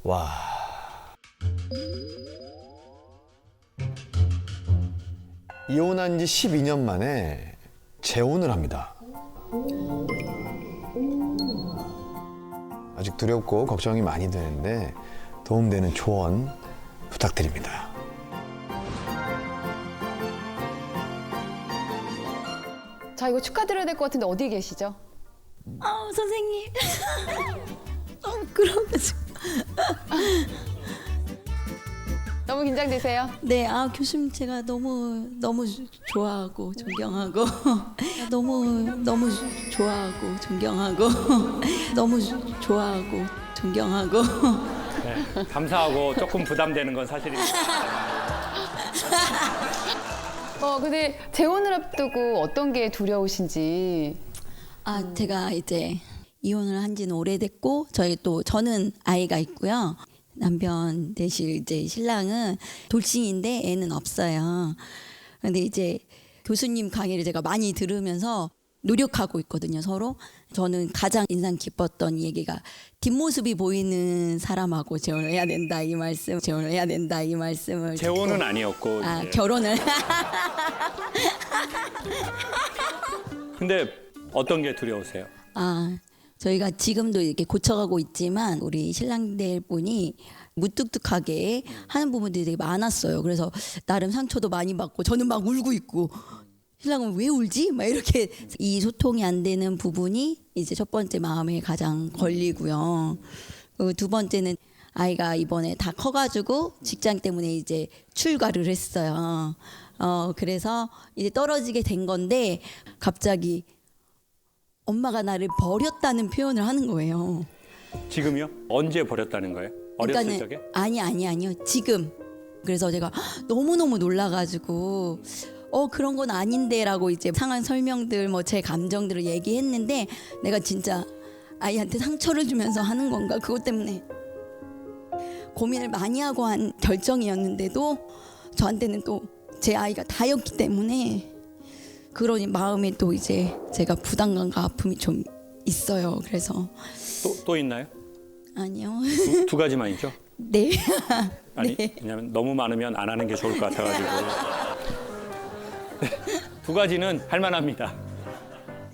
와. 이혼한 지 12년 만에 재혼을 합니다. 아직 두렵고 걱정이 많이 되는데 도움되는 조언 부탁드립니다. 자, 이거 축하드려야 될 것 같은데 어디 계시죠? 선생님. 너무 부끄러워가지고. 너무 긴장되세요? 네, 교수님 제가 너무 좋아하고 존경하고 너무 좋아하고 존경하고 너무 좋아하고 존경하고 네, 감사하고 조금 부담되는 건 사실입니다. 근데 재혼을 앞두고 어떤 게 두려우신지. 제가 이제 이혼을 한 지는 오래됐고 저는 아이가 있고요. 남편 대신 이제 신랑은 돌싱인데 애는 없어요. 근데 이제 교수님 강의를 제가 많이 들으면서 노력하고 있거든요, 서로. 저는 가장 인상 깊었던 얘기가 뒷모습이 보이는 사람하고 재혼을 해야 된다 이 말씀을 재혼은 아니었고 이제. 결혼을 근데 어떤 게 두려우세요? 저희가 지금도 이렇게 고쳐가고 있지만 우리 신랑들 분이 무뚝뚝하게 하는 부분들이 되게 많았어요. 그래서 나름 상처도 많이 받고 저는 막 울고 있고 신랑은 왜 울지? 막 이렇게 이 소통이 안 되는 부분이 이제 첫 번째 마음에 가장 걸리고요. 그리고 두 번째는 아이가 이번에 다 커가지고 직장 때문에 이제 출가를 했어요. 그래서 이제 떨어지게 된 건데 갑자기 엄마가 나를 버렸다는 표현을 하는 거예요. 지금요? 언제 버렸다는 거예요? 어렸을 적에? 아니요. 지금. 그래서 제가 너무너무 놀라가지고 그런 건 아닌데라고 이제 상황 설명들 제 감정들을 얘기했는데 내가 진짜 아이한테 상처를 주면서 하는 건가 그것 때문에 고민을 많이 하고 한 결정이었는데도 저한테는 또 제 아이가 다였기 때문에 그러니 마음에 또 이제 제가 부담감과 아픔이 좀 있어요. 그래서 또 있나요? 아니요. 두 가지만이죠? 네. 아니, 왜냐면 너무 많으면 안 하는 게 좋을 것 같아가지고. 두 가지는 할 만합니다.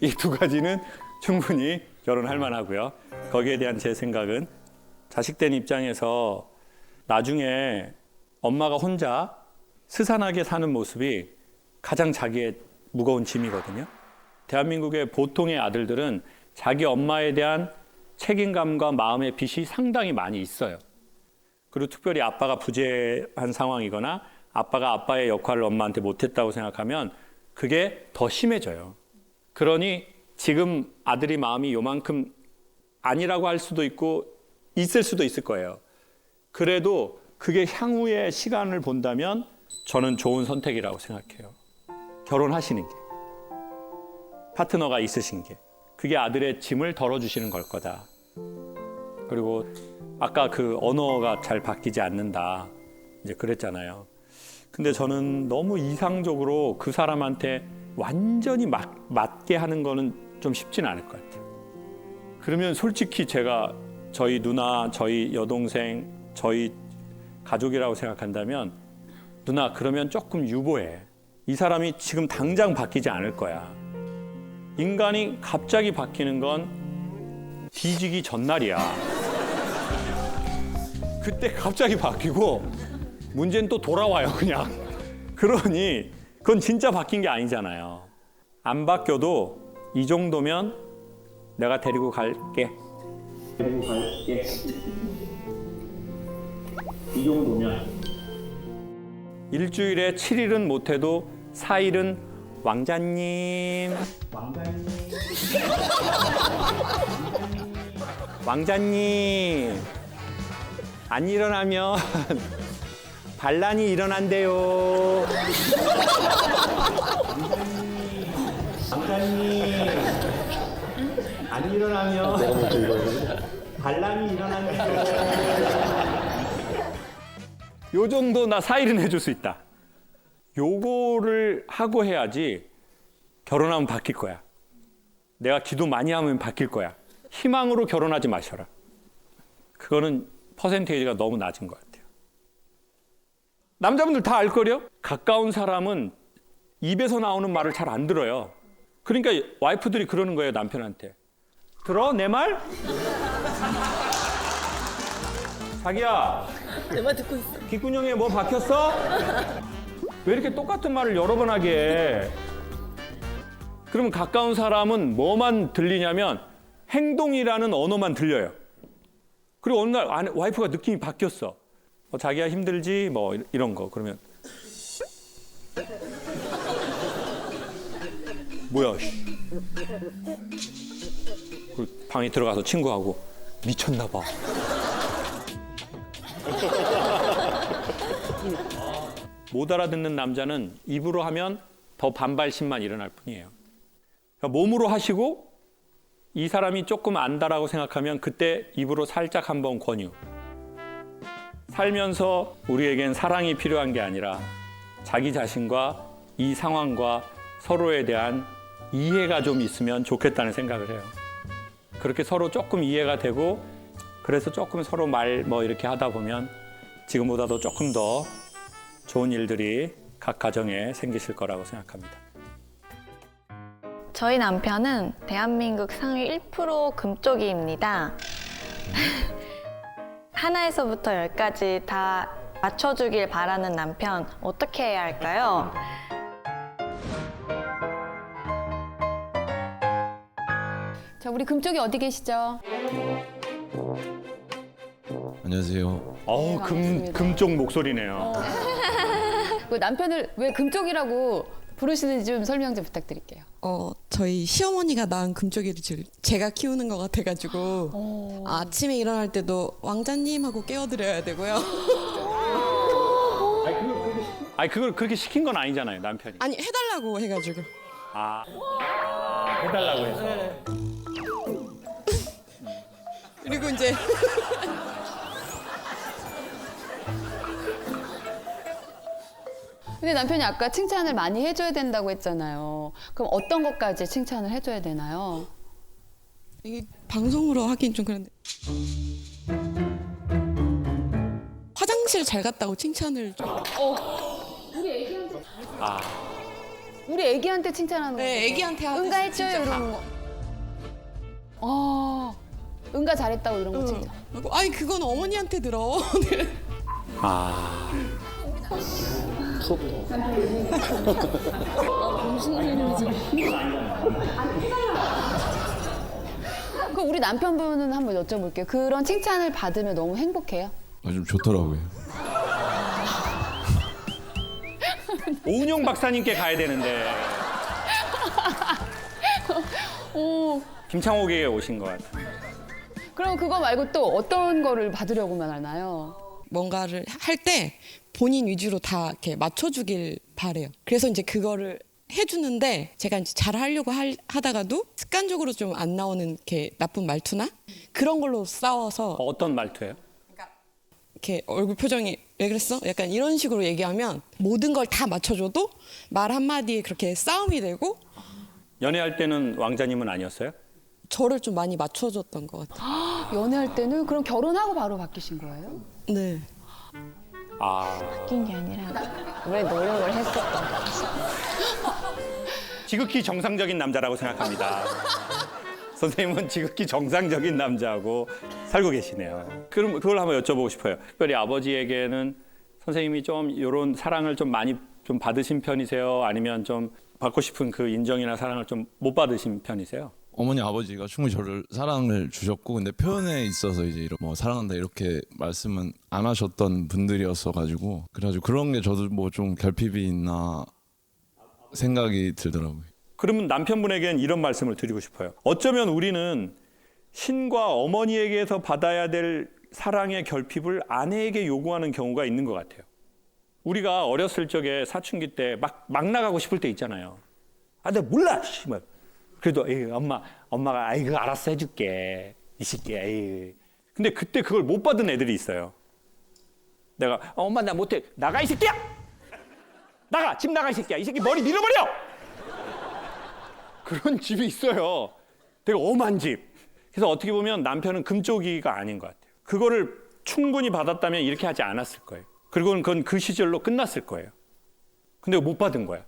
이 두 가지는 충분히 결혼할 만하고요. 거기에 대한 제 생각은 자식 된 입장에서 나중에 엄마가 혼자 스산하게 사는 모습이 가장 자기의 무거운 짐이거든요. 대한민국의 보통의 아들들은 자기 엄마에 대한 책임감과 마음의 빚이 상당히 많이 있어요. 그리고 특별히 아빠가 부재한 상황이거나 아빠가 아빠의 역할을 엄마한테 못했다고 생각하면 그게 더 심해져요. 그러니 지금 아들이 마음이 요만큼 아니라고 할 수도 있고 있을 수도 있을 거예요. 그래도 그게 향후의 시간을 본다면 저는 좋은 선택이라고 생각해요. 결혼하시는 게. 파트너가 있으신 게. 그게 아들의 짐을 덜어주시는 걸 거다. 그리고 아까 그 언어가 잘 바뀌지 않는다. 이제 그랬잖아요. 근데 저는 너무 이상적으로 그 사람한테 완전히 맞게 하는 거는 좀 쉽진 않을 것 같아요. 그러면 솔직히 제가 저희 누나, 저희 여동생, 저희 가족이라고 생각한다면 누나 그러면 조금 유보해. 이 사람이 지금 당장 바뀌지 않을 거야. 인간이 갑자기 바뀌는 건 뒤지기 전날이야. 그때 갑자기 바뀌고 문제는 또 돌아와요 그냥. 그러니 그건 진짜 바뀐 게 아니잖아요. 안 바뀌어도 이 정도면 내가 데리고 갈게. 이 정도면 일주일에 7일은 못해도 4일은 왕자님 안 일어나면 반란이 일어난대요. 왕자님 안 일어나면 반란이 일어난대요. 요 정도 나 4일은 해줄 수 있다. 요거를 하고 해야지 결혼하면 바뀔 거야. 내가 기도 많이 하면 바뀔 거야. 희망으로 결혼하지 마셔라. 그거는 퍼센테이지가 너무 낮은 것 같아요. 남자분들 다 알걸요? 가까운 사람은 입에서 나오는 말을 잘 안 들어요. 그러니까 와이프들이 그러는 거예요, 남편한테. 들어? 내 말? 자기야. 내 말 듣고 있어. 귓구녕에 뭐 박혔어? 왜 이렇게 똑같은 말을 여러 번 하게 해? 그러면 가까운 사람은 뭐만 들리냐면 행동이라는 언어만 들려요. 그리고 어느 날 와이프가 느낌이 바뀌었어. 자기야 힘들지? 뭐 이런 거. 그러면 뭐야? 그 방에 들어가서 친구하고 미쳤나 봐. 못 알아듣는 남자는 입으로 하면 더 반발심만 일어날 뿐이에요. 그러니까 몸으로 하시고 이 사람이 조금 안다라고 생각하면 그때 입으로 살짝 한번 권유. 살면서 우리에겐 사랑이 필요한 게 아니라 자기 자신과 이 상황과 서로에 대한 이해가 좀 있으면 좋겠다는 생각을 해요. 그렇게 서로 조금 이해가 되고 그래서 조금 서로 말 뭐 이렇게 하다 보면 지금보다도 조금 더 좋은 일들이 각 가정에 생기실 거라고 생각합니다. 저희 남편은 대한민국 상위 1% 금쪽이입니다. 하나에서부터 열까지 다 맞춰주길 바라는 남편 어떻게 해야 할까요? 자, 우리 금쪽이 어디 계시죠? 안녕하세요. 어우, 금쪽 목소리네요. 그 남편을 왜 금쪽이라고 부르시는지 좀 설명 좀 부탁드릴게요. 저희 시어머니가 낳은 금쪽이를 제가 키우는 것 같아가지고 아침에 일어날 때도 왕자님 하고 깨워드려야 되고요. 아니 그걸 그렇게 시킨 건 아니잖아요, 남편이. 아니 해달라고 해가지고. 해달라고 해서. 그리고 이제 근데 남편이 아까 칭찬을 많이 해줘야 된다고 했잖아요. 그럼 어떤 것까지 칭찬을 해줘야 되나요? 이게 방송으로 하긴 좀 그런데 화장실 잘 갔다고 칭찬을 좀. 우리 애기한테 칭찬하는 거. 네, 애기한테 하듯이 응가 했죠요 진짜 이러는 거. 응가 잘했다고 이런 거 칭찬. 그리고 아니 그건 어머니한테 들어. 그럼 우리 남편분은 한번 여쭤볼게요. 그런 칭찬을 받으면 너무 행복해요? 좀 좋더라고요. 오은영 박사님께 가야 되는데. 김창옥에게 오신 것 같아요. 그럼 그거 말고 또 어떤 거를 받으려고만 하나요? 뭔가를 할 때 본인 위주로 다 이렇게 맞춰주길 바래요. 그래서 이제 그거를 해주는데 제가 이제 잘 하려고 하다가도 습관적으로 좀 안 나오는 이렇게 나쁜 말투나 그런 걸로 싸워서 어떤 말투예요? 이렇게 얼굴 표정이 왜 그랬어? 약간 이런 식으로 얘기하면 모든 걸 다 맞춰줘도 말 한마디에 그렇게 싸움이 되고 연애할 때는 왕자님은 아니었어요? 저를 좀 많이 맞춰줬던 것 같아요. 연애할 때는 그럼 결혼하고 바로 바뀌신 거예요? 네. 바뀐 게 아니라 우리 노력을 했었던 거지. 지극히 정상적인 남자라고 생각합니다. 선생님은 지극히 정상적인 남자하고 살고 계시네요. 그럼 그걸 한번 여쭤보고 싶어요. 특별히 아버지에게는 선생님이 좀 이런 사랑을 좀 많이 좀 받으신 편이세요? 아니면 좀 받고 싶은 그 인정이나 사랑을 좀 못 받으신 편이세요? 어머니 아버지가 충분히 저를 사랑을 주셨고 근데 표현에 있어서 이제 뭐 사랑한다 이렇게 말씀은 안 하셨던 분들이었어 가지고 그래가지고 그런 게 저도 뭐 좀 결핍이 있나 생각이 들더라고요. 그러면 남편분에겐 이런 말씀을 드리고 싶어요. 어쩌면 우리는 신과 어머니에게서 받아야 될 사랑의 결핍을 아내에게 요구하는 경우가 있는 것 같아요. 우리가 어렸을 적에 사춘기 때 막 나가고 싶을 때 있잖아요. 내가 몰라, 씨발. 그래도 에이, 엄마가 아이고 알았어 해줄게 이 새끼야. 에이. 근데 그때 그걸 못 받은 애들이 있어요. 내가 엄마 나 못해 나가 이 새끼야. 나가 집 나가 이 새끼야. 이 새끼 머리 밀어버려. 그런 집이 있어요. 되게 엄한 집. 그래서 어떻게 보면 남편은 금쪽이가 아닌 것 같아요. 그거를 충분히 받았다면 이렇게 하지 않았을 거예요. 그리고 그건 그 시절로 끝났을 거예요. 근데 못 받은 거야.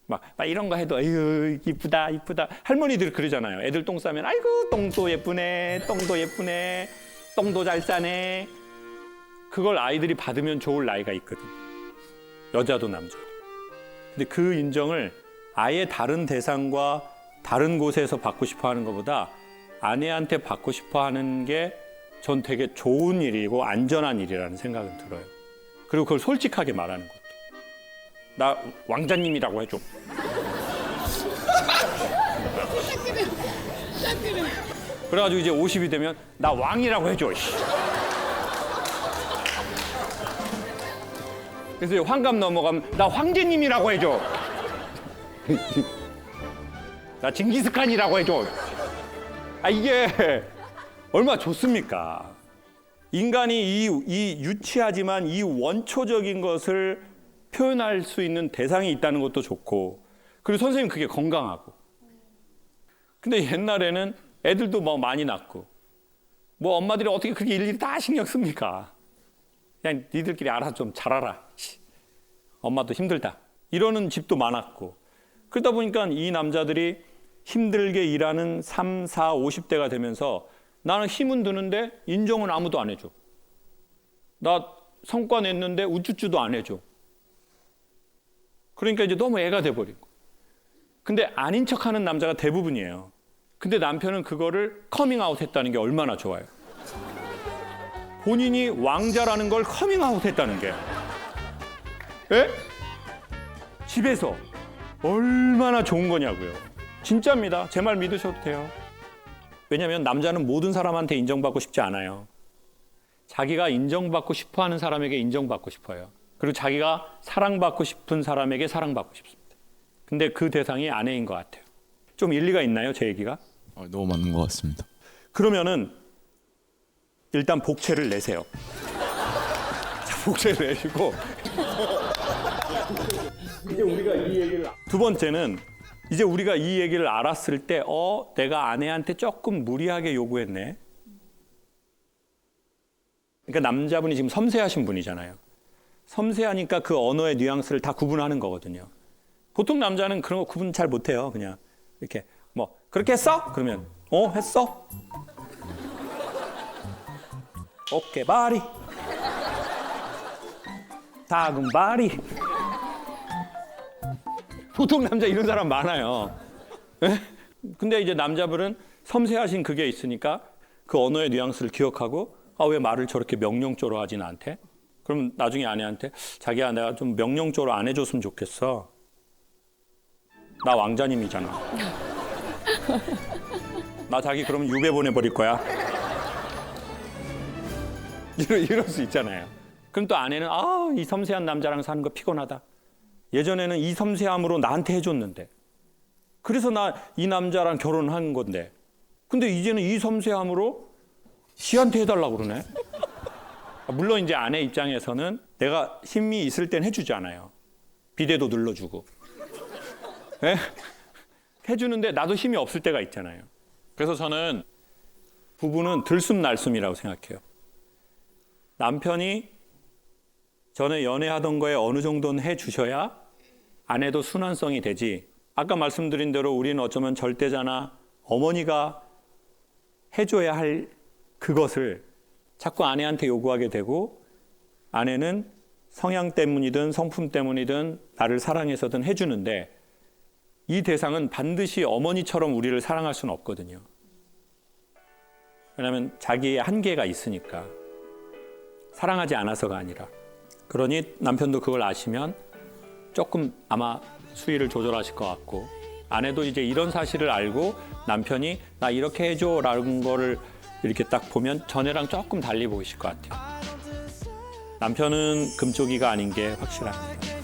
막 이런 거 해도 아유 이쁘다 이쁘다. 할머니들 그러잖아요. 애들 똥 싸면 아이고 똥도 예쁘네, 똥도 예쁘네, 똥도 잘 싸네. 그걸 아이들이 받으면 좋을 나이가 있거든. 여자도 남자도. 근데 그 인정을 아예 다른 대상과 다른 곳에서 받고 싶어 하는 것보다 아내한테 받고 싶어 하는 게 전 되게 좋은 일이고 안전한 일이라는 생각은 들어요. 그리고 그걸 솔직하게 말하는 것도. 나 왕자님이라고 해줘. 그래가지고 이제 50이 되면 나 왕이라고 해줘. 그래서 이제 환갑 넘어가면 나 황제님이라고 해줘. 나 징기스칸이라고 해줘. 아 이게 얼마나 좋습니까? 인간이 이 유치하지만 이 원초적인 것을 표현할 수 있는 대상이 있다는 것도 좋고, 그리고 선생님 그게 건강하고. 근데 옛날에는 애들도 뭐 많이 낳고 뭐 엄마들이 어떻게 그렇게 일일이 다 신경 씁니까? 그냥 니들끼리 알아서 좀 잘하라. 엄마도 힘들다. 이러는 집도 많았고. 그러다 보니까 이 남자들이 힘들게 일하는 3, 4, 50대가 되면서 나는 힘은 드는데 인정은 아무도 안 해줘. 나 성과 냈는데 우쭈쭈도 안 해줘. 그러니까 이제 너무 애가 돼버리고. 근데 아닌 척하는 남자가 대부분이에요. 근데 남편은 그거를 커밍아웃 했다는 게 얼마나 좋아요. 본인이 왕자라는 걸 커밍아웃 했다는 게. 예? 집에서 얼마나 좋은 거냐고요. 진짜입니다. 제 말 믿으셔도 돼요. 왜냐하면 남자는 모든 사람한테 인정받고 싶지 않아요. 자기가 인정받고 싶어하는 사람에게 인정받고 싶어요. 그리고 자기가 사랑받고 싶은 사람에게 사랑받고 싶습니다. 근데 그 대상이 아내인 것 같아요. 좀 일리가 있나요, 제 얘기가? 너무 맞는 것 같습니다. 그러면은 일단 복채를 내세요. 자, 복채를 내시고 이제 우리가 이 얘기를 두 번째는 이제 우리가 이 얘기를 알았을 때 내가 아내한테 조금 무리하게 요구했네. 그러니까 남자분이 지금 섬세하신 분이잖아요. 섬세하니까 그 언어의 뉘앙스를 다 구분하는 거거든요. 보통 남자는 그런 거 구분 잘 못해요. 그냥 이렇게 뭐 그렇게 했어? 그러면 했어? 오케이 바리 작은 바리. 보통 남자 이런 사람 많아요. 에? 근데 이제 남자분은 섬세하신 그게 있으니까 그 언어의 뉘앙스를 기억하고 왜 말을 저렇게 명령조로 하지 나한테? 그럼 나중에 아내한테 자기야 내가 좀 명령조로 안 해줬으면 좋겠어. 나 왕자님이잖아. 나 자기 그러면 유배 보내버릴 거야. 이럴 수 있잖아요. 그럼 또 아내는 이 섬세한 남자랑 사는 거 피곤하다. 예전에는 이 섬세함으로 나한테 해줬는데 그래서 나 이 남자랑 결혼한 건데 근데 이제는 이 섬세함으로 지한테 해달라고 그러네. 물론 이제 아내 입장에서는 내가 힘이 있을 땐 해주잖아요. 비데도 눌러주고 네? 해주는데 나도 힘이 없을 때가 있잖아요. 그래서 저는 부부는 들숨날숨이라고 생각해요. 남편이 전에 연애하던 거에 어느 정도는 해주셔야 아내도 순환성이 되지. 아까 말씀드린 대로 우리는 어쩌면 절대자나 어머니가 해줘야 할 그것을 자꾸 아내한테 요구하게 되고 아내는 성향 때문이든 성품 때문이든 나를 사랑해서든 해주는데 이 대상은 반드시 어머니처럼 우리를 사랑할 수는 없거든요. 왜냐하면 자기의 한계가 있으니까. 사랑하지 않아서가 아니라. 그러니 남편도 그걸 아시면 조금 아마 수위를 조절하실 것 같고 아내도 이제 이런 사실을 알고 남편이 나 이렇게 해줘라는 거를 이렇게 딱 보면 전에랑 조금 달리 보이실 것 같아요. 남편은 금쪽이가 아닌 게 확실합니다.